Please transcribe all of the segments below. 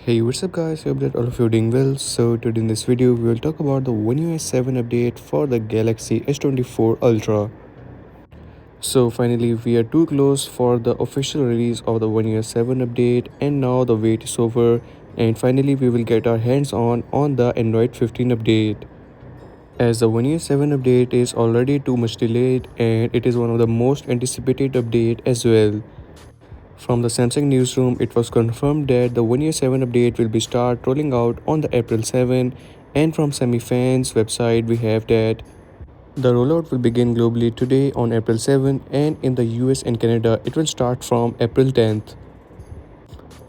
Hey, what's up guys? I hope that all of you are doing well. So today in this video we will talk about the One UI 7 update for the Galaxy S24 Ultra. So finally we are too close for the official release of the One UI 7 update, and now the wait is over and finally we will get our hands on the Android 15 update. As the One UI 7 update is already too much delayed and it is one of the most anticipated update as well. From the Samsung newsroom, it was confirmed that the One UI 7 update will be start rolling out on the April 7, and from SemiFans website we have that the rollout will begin globally today on April 7, and in the US and Canada it will start from April 10th.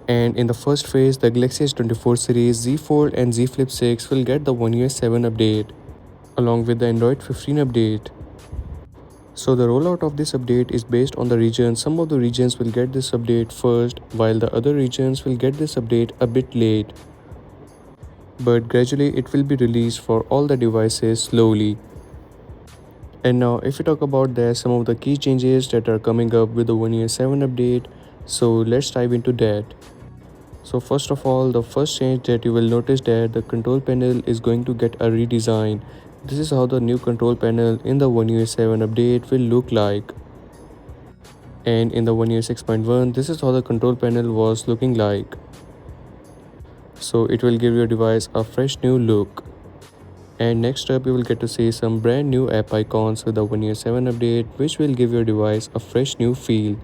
And in the first phase, the Galaxy S24 series, Z Fold and Z Flip 6 will get the One UI 7 update along with the Android 15 update. So the rollout of this update is based on the region. Some of the regions will get this update first, while the other regions will get this update a bit late. But gradually it will be released for all the devices slowly. And now if we talk about some of the key changes that are coming up with the One UI 7 update, so let's dive into that. So first of all, the first change that you will notice that the control panel is going to get a redesign. This is how the new control panel in the One UI 7 update will look like. And in the One UI 6.1, this is how the control panel was looking like. So it will give your device a fresh new look. And next up, you will get to see some brand new app icons with the One UI 7 update, which will give your device a fresh new feel.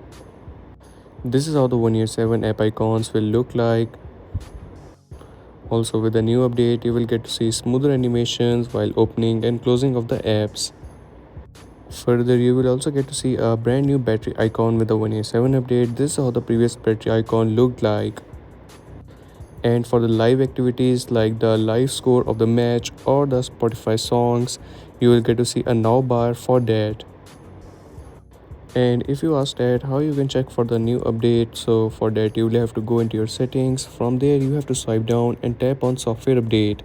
This is how the One UI 7 app icons will look like. Also with the new update, you will get to see smoother animations while opening and closing of the apps. Further, you will also get to see a brand new battery icon with the One UI 7 update. This is how the previous battery icon looked like. And for the live activities like the live score of the match or the Spotify songs, you will get to see a now bar for that. And if you ask that how you can check for the new update, so for that you will have to go into your settings. From there you have to swipe down and tap on software update.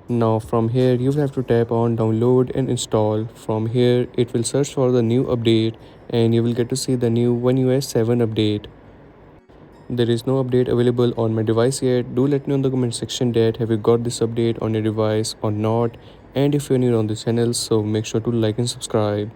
Now from here you will have to tap on download and install. From here it will search for the new update and you will get to see the new One UI 7 update. There is no update available on my device yet. Do let me know in the comment section that have you got this update on your device or not, and if you're new on this channel, so make sure to like and subscribe.